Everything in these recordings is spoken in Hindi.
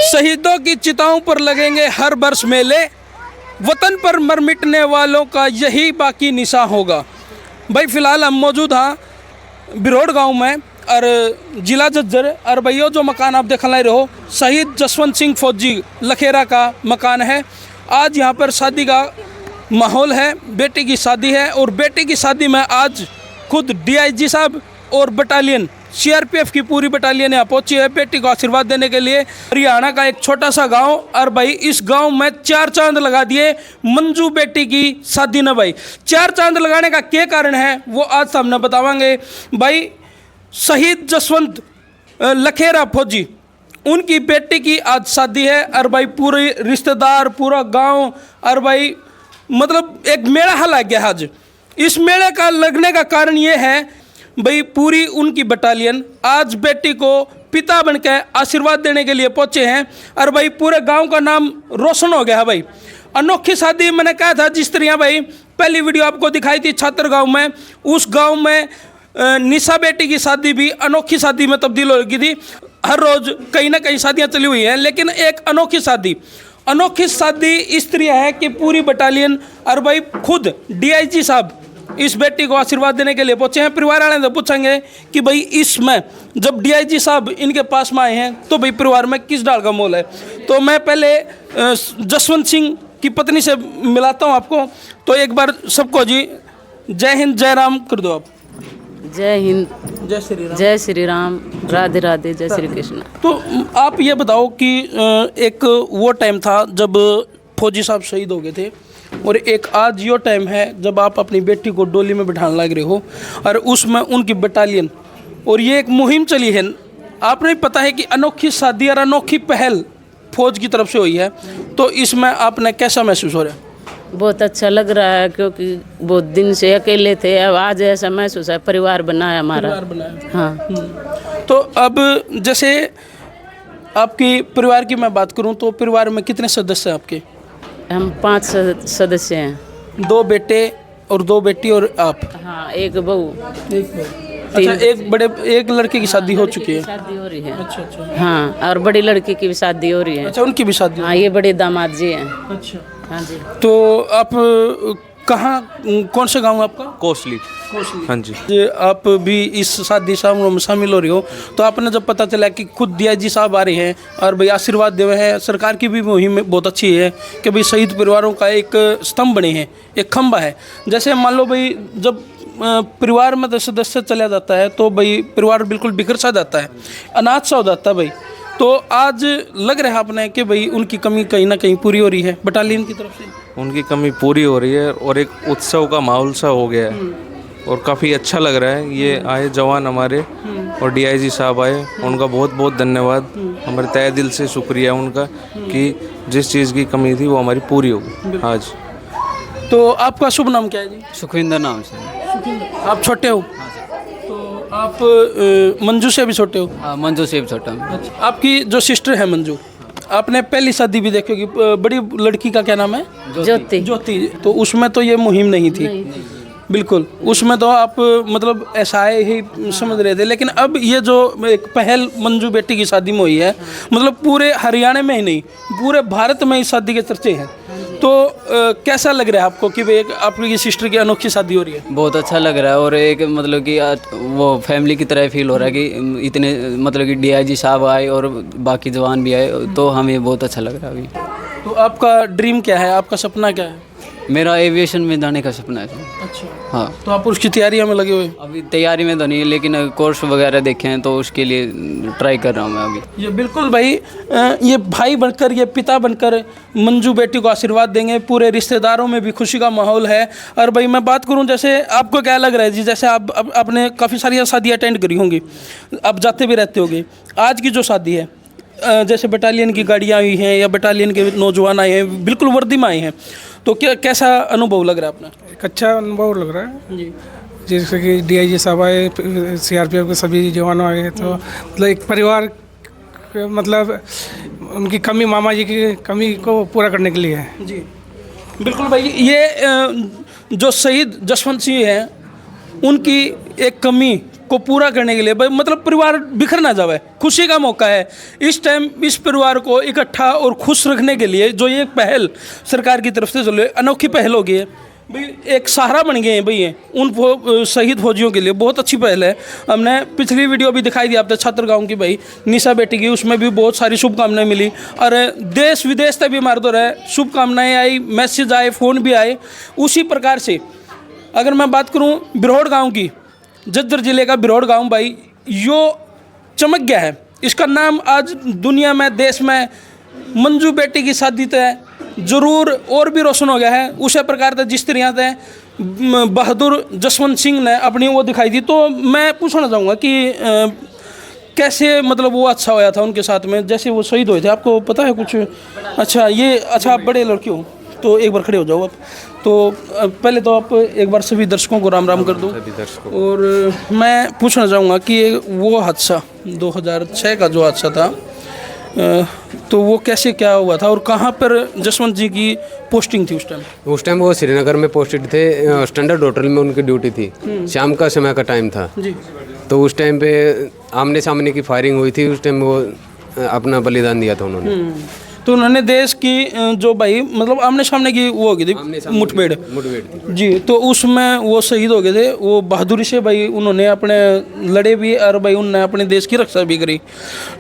शहीदों की चिताओं पर लगेंगे हर वर्ष मेले, वतन पर मर मिटने वालों का यही बाकी निशान होगा। भाई फ़िलहाल हम मौजूद हाँ बिरोड़ गांव में और जिला झज्जर और भैया जो मकान आप देख रहे हो शहीद जसवंत सिंह फौजी लखेरा का मकान है। आज यहाँ पर शादी का माहौल है, बेटी की शादी है और बेटी की शादी में आज खुद डीआईजी साहब और बटालियन सीआरपीएफ की पूरी बटालियन यहाँ पहुंची है बेटी को आशीर्वाद देने के लिए। हरियाणा का एक छोटा सा गांव और भाई इस गांव में 4 चांद लगा दिए मंजू बेटी की शादी ने। भाई 4 चांद लगाने का क्या कारण है वो आज सामने बतावांगे। भाई शहीद जसवंत लखेरा फौजी उनकी बेटी की आज शादी है और भाई पूरे रिश्तेदार पूरा गाँव और भाई मतलब एक मेला है लग गया आज। इस मेले का लगने का कारण ये है भाई पूरी उनकी बटालियन आज बेटी को पिता बनकर आशीर्वाद देने के लिए पहुंचे हैं और भाई पूरे गांव का नाम रोशन हो गया है। भाई अनोखी शादी मैंने कहा था जिस तरह भाई पहली वीडियो आपको दिखाई थी छात्र गांव में, उस गांव में निशा बेटी की शादी भी अनोखी शादी में तब्दील हो गई थी। हर रोज़ कहीं ना कहीं शादियाँ चली हुई हैं लेकिन एक अनोखी शादी इस तरह है कि पूरी बटालियन और भाई खुद डीआईजी साहब इस बेटी को आशीर्वाद देने के लिए पहुंचे हैं। परिवार वाले से पूछेंगे कि भाई इसमें जब डीआईजी साहब इनके पास में आए हैं तो भाई परिवार में किस डाल का मोल है। तो मैं पहले जसवंत सिंह की पत्नी से मिलाता हूं आपको। तो एक बार सबको जी जय हिंद जय राम कर दो आप। जय हिंद जय श्री राम राधे राधे जय श्री कृष्ण। तो आप ये बताओ कि एक वो टाइम था जब फौजी साहब शहीद हो गए थे और एक आज यो टाइम है जब आप अपनी बेटी को डोली में बिठाने लग रहे हो और उसमें उनकी बटालियन और ये एक मुहिम चली है। आपने पता है कि अनोखी शादी और अनोखी पहल फौज की तरफ से हुई है, तो इसमें आपने कैसा महसूस हो रहा है? बहुत अच्छा लग रहा है क्योंकि बहुत दिन से अकेले थे, अब आज ऐसा महसूस है परिवार बना है हमारा। परिवार बनाया। हाँ। तो अब जैसे आपकी परिवार की मैं बात करूं तो परिवार में कितने सदस्य हैं आपके? हम 5 सदस्य हैं। 2 बेटे और 2 बेटी और आप? हाँ, एक बहू। अच्छा, एक लड़के की शादी हो चुकी है? शादी हो रही है। अच्छा। हाँ, और बड़ी लड़की की भी शादी हो रही है। अच्छा, उनकी भी शादी? हाँ, ये बड़े दामाद जी हैं। अच्छा। हाँ जी। तो आप कहाँ कौन से गांव आपका? कोसली। हाँ जी। आप भी इस शादी समारोह में शामिल हो रहे हो, तो आपने जब पता चला कि खुद डीआईजी साहब आ रहे हैं और भाई आशीर्वाद दे रहे हैं, सरकार की भी मुहिम बहुत अच्छी है कि भाई शहीद परिवारों का एक स्तंभ बने हैं, एक खंभा है। जैसे मान लो भाई जब परिवार में सदस्य चला जाता है तो भाई परिवार बिल्कुल बिखर सा जाता है, अनाथ सा हो जाता है भाई। तो आज लग रहा है आपने कि भाई उनकी कमी कहीं ना कहीं पूरी हो रही है बटालियन की तरफ से? उनकी कमी पूरी हो रही है और एक उत्सव का माहौल सा हो गया है और काफ़ी अच्छा लग रहा है। ये आए जवान हमारे और डीआईजी साहब आए, उनका बहुत बहुत धन्यवाद। हमारे तहे दिल से शुक्रिया उनका कि जिस चीज़ की कमी थी वो हमारी पूरी हो गई आज। तो आपका शुभ नाम क्या है जी? सुखविंदर नाम से। आप छोटे हो? तो आप मंजू से भी छोटे हो? हाँ, मंजू से भी छोटा हूँ। अच्छा, आपकी जो सिस्टर है मंजू, आपने पहली शादी भी देखी होगी, बड़ी लड़की का क्या नाम है? ज्योति। तो उसमें तो ये मुहिम नहीं थी। बिल्कुल, उसमें तो आप मतलब ऐसा ही समझ रहे थे, लेकिन अब ये जो एक पहल मंजू बेटी की शादी में हुई है, मतलब पूरे हरियाणा में ही नहीं पूरे भारत में इस शादी के चर्चे हैं। तो कैसा लग रहा है आपको कि भाई एक आपकी सिस्टर की अनोखी शादी हो रही है? बहुत अच्छा लग रहा है और एक मतलब कि वो फैमिली की तरह फील हो रहा है कि इतने मतलब कि डीआईजी साहब आए और बाकी जवान भी आए, तो हमें बहुत अच्छा लग रहा है अभी। तो आपका ड्रीम क्या है, आपका सपना क्या है? मेरा एविएशन में जाने का सपना है। अच्छा। हाँ। तो आप उसकी तैयारियों में लगे हुए? अभी तैयारी में तो नहीं है लेकिन कोर्स वगैरह देखे हैं तो उसके लिए ट्राई कर रहा हूँ मैं अभी। ये बिल्कुल भाई ये भाई बनकर ये पिता बनकर मंजू बेटी को आशीर्वाद देंगे, पूरे रिश्तेदारों में भी खुशी का माहौल है। और भाई मैं बात करूं जैसे आपको क्या लग रहा है जी, जैसे आपने काफ़ी सारी शादी अटेंड करी होंगी, आप जाते भी रहते होंगे, आज की जो शादी है जैसे बटालियन की गाड़ियाँ आई हैं या बटालियन के नौजवान आए हैं, बिल्कुल वर्दी में आए हैं, तो क्या कैसा अनुभव लग रहा है अपना? एक अच्छा अनुभव लग रहा है जी। जैसे कि डीआईजी साहब आए, सीआरपीएफ के सभी जवानों आए, तो मतलब एक परिवार मतलब उनकी कमी, मामा जी की कमी को पूरा करने के लिए है। जी बिल्कुल भाई, ये जो शहीद जसवंत सिंह हैं उनकी एक कमी को पूरा करने के लिए भाई, मतलब परिवार बिखर ना जाए, खुशी का मौका है इस टाइम, इस परिवार को इकट्ठा और खुश रखने के लिए जो ये पहल सरकार की तरफ से चलो, अनोखी पहल हो गई है भाई, एक सहारा बन गए हैं भाई ये उन शहीद फौजियों के लिए। बहुत अच्छी पहल है। हमने पिछली वीडियो भी दिखाई दी आपने छात्र गाँव की भाई, निशा बेटी की, उसमें भी बहुत सारी शुभकामनाएं मिली और देश विदेश तक भी मार दो रहे, शुभकामनाएं आई, मैसेज आए, फ़ोन भी आए। उसी प्रकार से अगर मैं बात करूं बिरहोड़ गांव की, झज्जर जिले का बिरहोड़ गांव भाई यो चमक गया है, इसका नाम आज दुनिया में, देश में मंजू बेटी की शादी तय जरूर और भी रोशन हो गया है। उसी प्रकार से जिस तरह से बहादुर जसवंत सिंह ने अपनी वो दिखाई दी, तो मैं पूछना चाहूँगा कि कैसे मतलब वो अच्छा होया था उनके साथ में, जैसे वो शहीद हुए थे, आपको पता है कुछ? अच्छा ये, अच्छा आप बड़े लड़के हो तो एक बार खड़े हो जाओ आप। तो पहले तो आप एक बार सभी दर्शकों को राम राम कर दो। और मैं पूछना चाहूँगा कि वो हादसा 2006 का जो हादसा था, तो वो कैसे क्या हुआ था और कहाँ पर जसवंत जी की पोस्टिंग थी उस टाइम? उस टाइम वो श्रीनगर में पोस्टेड थे, स्टैंडर्ड होटल में उनकी ड्यूटी थी, शाम का समय का टाइम था जी। तो उस टाइम पे आमने सामने की फायरिंग हुई थी, उस टाइम वो अपना बलिदान दिया था उन्होंने। तो उन्होंने देश की जो भाई मतलब आमने सामने की वो हो गई थी मुठभेड़ थी जी, तो उसमें वो शहीद हो गए थे। वो बहादुरी से भाई उन्होंने अपने लड़े भी और भाई उन्होंने अपने देश की रक्षा भी करी।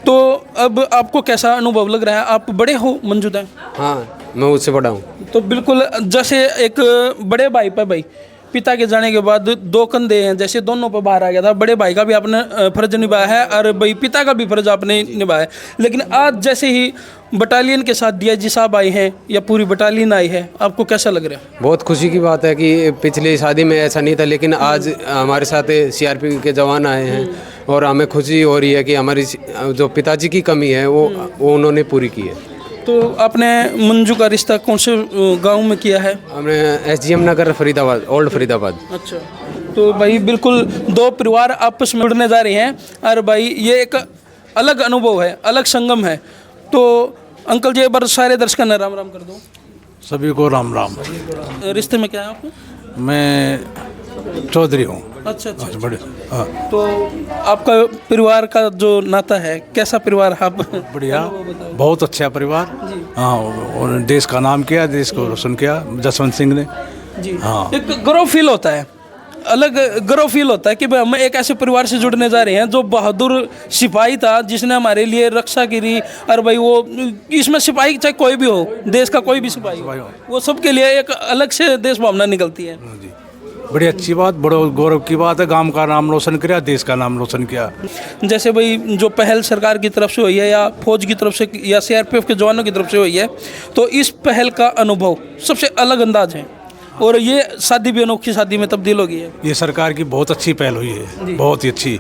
तो अब आपको कैसा अनुभव लग रहा है? आप बड़े हो मंजूदा? हाँ, मैं उससे बड़ा हूँ। तो बिल्कुल जैसे एक बड़े भाई पे भाई पिता के जाने के बाद दो कंधे हैं, जैसे दोनों पर बाहर आ गया था, बड़े भाई का भी आपने फर्ज निभाया है और भाई पिता का भी फर्ज आपने निभाया है। लेकिन आज जैसे ही बटालियन के साथ डीआईजी साहब आए हैं या पूरी बटालियन आई है, आपको कैसा लग रहा है? बहुत खुशी की बात है कि पिछली शादी में ऐसा नहीं था, लेकिन आज हमारे साथ सीआरपी के जवान आए हैं और हमें खुशी हो रही है कि हमारी जो पिताजी की कमी है वो उन्होंने पूरी की है। तो आपने मंजू का रिश्ता कौन से गांव में किया है? हमने SGM नगर फरीदाबाद, ओल्ड फरीदाबाद। अच्छा, तो भाई बिल्कुल दो परिवार आपस में जुड़ने जा रहे हैं और भाई ये एक अलग अनुभव है, अलग संगम है। तो अंकल जी एक बार सारे दर्शकों ने राम राम कर दो। सभी को राम राम। रिश्ते में क्या है आपको? मैं चौधरी हूँ। अच्छा अच्छा, बड़े, हाँ। तो आपका परिवार का जो नाता है, कैसा परिवार आप? बढ़िया, बहुत अच्छा परिवार। हाँ, और देश का नाम किया, देश को रोशन किया जसवंत सिंह ने जी। हाँ, एक गर्व फील होता है, अलग गर्व फील होता है कि भाई हम एक ऐसे परिवार से जुड़ने जा रहे हैं जो बहादुर सिपाही था, जिसने हमारे लिए रक्षा करी। और भाई वो इसमें सिपाही चाहे कोई भी हो, देश का कोई भी सिपाही हो, वो सबके लिए एक अलग से देश भावना निकलती है। बड़ी अच्छी बात, बड़े गौरव की बात है। गांव का नाम रोशन किया, देश का नाम रोशन किया। जैसे भाई जो पहल सरकार की तरफ से हुई है या फौज की तरफ से या CRPF के जवानों की तरफ से हुई है, तो इस पहल का अनुभव सबसे अलग अंदाज है और ये शादी भी अनोखी शादी में तब्दील हो गई है। ये सरकार की बहुत अच्छी पहल हुई है, बहुत ही अच्छी।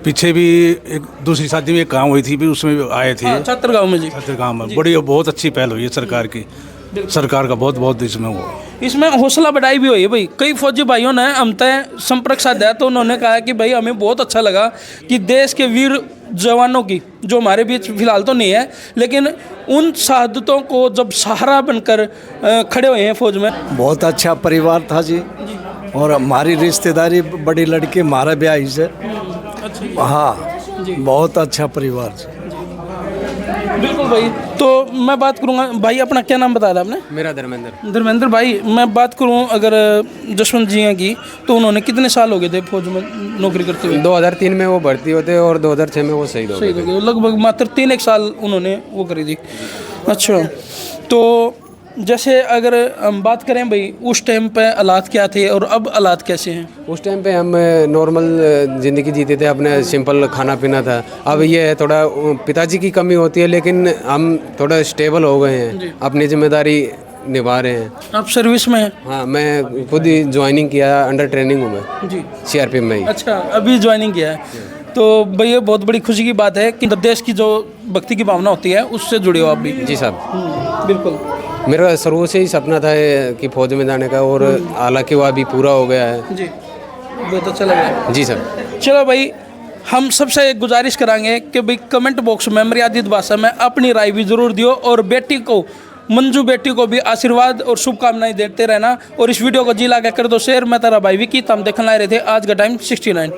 पीछे भी एक दूसरी शादी में एक गाँव हुई थी, भी उसमें भी आए थे, छात्र गाँव में जी, छात्र गाँव में। बड़ी बहुत अच्छी पहल हुई है सरकार की, सरकार का बहुत बहुत इसमें वो इसमें हौसला बढ़ाई भी हुई है भाई। कई फौजी भाइयों ने हम तय संपर्क साधा तो उन्होंने कहा कि भाई हमें बहुत अच्छा लगा कि देश के वीर जवानों की, जो हमारे बीच फिलहाल तो नहीं है, लेकिन उन शहादतों को जब सहारा बनकर खड़े हुए हैं फौज में। बहुत अच्छा परिवार था जी, और हमारी रिश्तेदारी बड़ी लड़की हमारा ब्याह से। हाँ, बहुत अच्छा परिवार। बिल्कुल भाई। तो मैं बात करूंगा भाई, अपना क्या नाम बताया था आपने? मेरा धर्मेंद्र। धर्मेंद्र भाई, मैं बात करूं अगर जसवंत जी की, तो उन्होंने कितने साल हो गए थे फौज में नौकरी करते हुए? 2003 में वो भर्ती होते और 2006 में वो शहीद हो गए। लगभग मात्र 3 साल उन्होंने वो करी थी। अच्छा, तो जैसे अगर हम बात करें भाई उस टाइम पे हालात क्या थे और अब हालात कैसे हैं? उस टाइम पे हम नॉर्मल ज़िंदगी जीते थे, अपने सिंपल खाना पीना था। अब ये है थोड़ा पिताजी की कमी होती है, लेकिन हम थोड़ा स्टेबल हो गए हैं, अपनी जिम्मेदारी निभा रहे हैं। आप सर्विस में हैं? हाँ, मैं खुद ही ज्वाइनिंग किया, अंडर ट्रेनिंग हूँ मैं जी, CRPF में ही। अच्छा, अभी ज्वाइनिंग किया है। तो भाई ये बहुत बड़ी खुशी की बात है कि देश की जो भक्ति की भावना होती है उससे जुड़े हो आप भी। जी साहब, बिल्कुल। मेरा शुरू से ही सपना था कि फौज में जाने का, और हालांकि वो अभी पूरा हो गया है। जी, बहुत अच्छा लग रहा है। जी सर। चलो भाई, हम सबसे एक गुजारिश करांगे कि भाई कमेंट बॉक्स में मर्यादित भाषा में अपनी राय भी ज़रूर दियो और बेटी को, मंजू बेटी को भी आशीर्वाद और शुभकामनाएं देते रहना। और इस वीडियो को जी लाके कर दो शेयर। मैं तेरा भाई विकी, हम देखने आए रहे थे आज का टाइम 69।